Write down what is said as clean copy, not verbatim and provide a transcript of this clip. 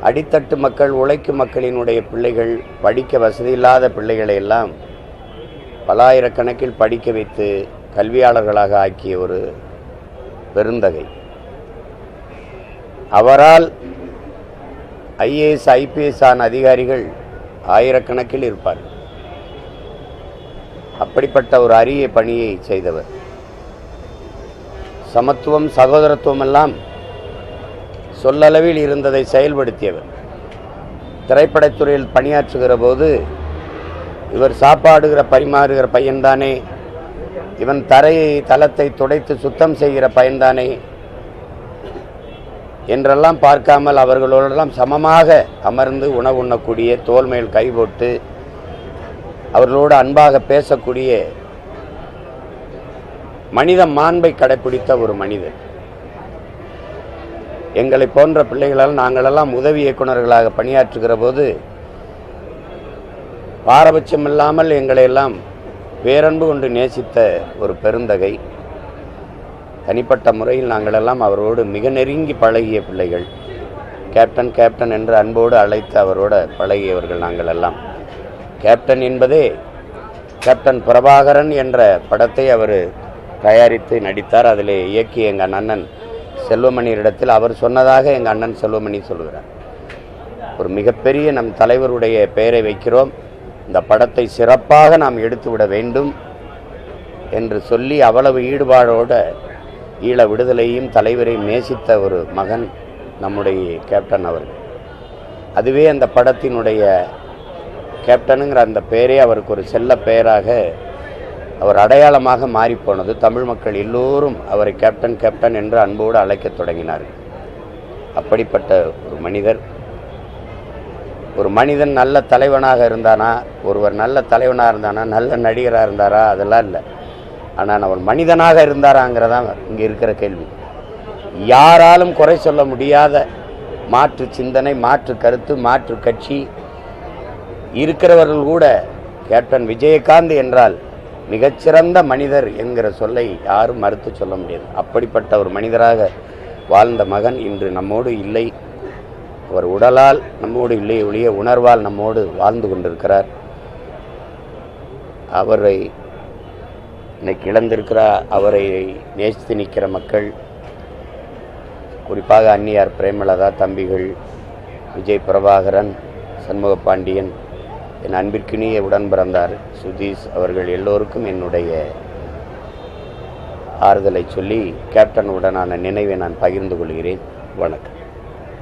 அடித்தட்டு மக்கள், உழைக்கும் மக்களினுடைய பிள்ளைகள், படிக்க வசதியில்லாத பிள்ளைகளை எல்லாம் பல்லாயிரக்கணக்கில் படிக்க வைத்து கல்வியாளர்களாக ஆக்கிய ஒரு பெருந்தகை. அவரால் IAS IPS ஆன அதிகாரிகள் ஆயிரக்கணக்கில் இருப்பார்கள். அப்படிப்பட்ட ஒரு அரிய பணியை செய்தவர். சமத்துவம், சகோதரத்துவம் எல்லாம் சொல்லளவில் இருந்ததை செயல்படுத்தியவர். திரைப்படத்துறையில் பணியாற்றுகிற போது இவர் சாப்பாடுகிற பரிமாறுகிற பையன்தானே, இவன் தளத்தை துடைத்து சுத்தம் செய்கிற பையன்தானே என்றெல்லாம் பார்க்காமல் அவர்களோடெல்லாம் சமமாக அமர்ந்து உணவு உண்ணக்கூடிய, தோல் மேல் கை போட்டு அவர்களோடு அன்பாக பேசக்கூடிய மனித மாண்பை கடைப்பிடித்த ஒரு மனிதர். எங்களை போன்ற பிள்ளைகளால் நாங்களெல்லாம் உதவி இயக்குநர்களாக பணியாற்றுகிற போது பாரபட்சம் இல்லாமல் எங்களை எல்லாம் பேரன்பு கொண்டு நேசித்த ஒரு பெருந்தகை. தனிப்பட்ட முறையில் நாங்களெல்லாம் அவரோடு மிக நெருங்கி பழகிய பிள்ளைகள். கேப்டன் கேப்டன் என்று அன்போடு அழைத்து அவரோட பழகியவர்கள் நாங்கள் எல்லாம். கேப்டன் என்பதே கேப்டன் பிரபாகரன் என்ற படத்தை அவர் தயாரித்து நடித்தார். அதிலே இயக்கிய எங்கள் அண்ணன் செல்வமணியிடத்தில் அவர் சொன்னதாக எங்கள் அண்ணன் செல்வமணி சொல்கிறார். ஒரு மிகப்பெரிய நம் தலைவருடைய பெயரை வைக்கிறோம், இந்த படத்தை சிறப்பாக நாம் எடுத்துவிட வேண்டும் என்று சொல்லி அவ்வளவு ஈடுபாடோட ஈழ விடுதலையும் தலைவரை நேசித்த ஒரு மகன் நம்முடைய கேப்டன் அவர்கள். அதுவே அந்த படத்தினுடைய கேப்டனுங்கிற அந்த பெயரே அவருக்கு ஒரு செல்ல பெயராக, அவர் அடையாளமாக மாறிப்போனது. தமிழ் மக்கள் எல்லோரும் அவரை கேப்டன் கேப்டன் என்று அன்போடு அழைக்க தொடங்கினார்கள். அப்படிப்பட்ட ஒரு மனிதர். ஒரு மனிதன் நல்ல தலைவனாக இருந்தானா, ஒருவர் நல்ல தலைவனாக இருந்தானா, நல்ல நடிகராக இருந்தாரா, அதெல்லாம் இல்லை. ஆனால் அவர் மனிதனாக இருந்தாராங்கிறதான் இங்கே இருக்கிற கேள்வி. யாராலும் குறை சொல்ல முடியாத மாற்று சிந்தனை, மாற்று கருத்து, மாற்று கட்சி இருக்கிறவர்கள் கூட கேப்டன் விஜயகாந்த் என்றால் மிகச்சிறந்த மனிதர் என்கிற சொல்லை யாரும் மறுத்து சொல்ல முடியாது. அப்படிப்பட்ட ஒரு மனிதராக வாழ்ந்த மகன் இன்று நம்மோடு இல்லை. அவர் உடலால் நம்மோடு இல்லை ஒழிய உணர்வால் நம்மோடு வாழ்ந்து கொண்டிருக்கிறார். அவரை இன்னைக்கு இழந்திருக்கிறார். அவரை நேசித்து நிற்கிற மக்கள், குறிப்பாக அன்னியார் பிரேமலதா தம்பிகள், விஜய் பிரபாகரன், சண்முக பாண்டியன், என் அன்பிற்கினிய உடன் பிறந்தார் சுதீஷ் அவர்கள் எல்லோருக்கும் என்னுடைய ஆறுதலை சொல்லி கேப்டன் உடனான நினைவை நான் பகிர்ந்து கொள்கிறேன். வணக்கம்.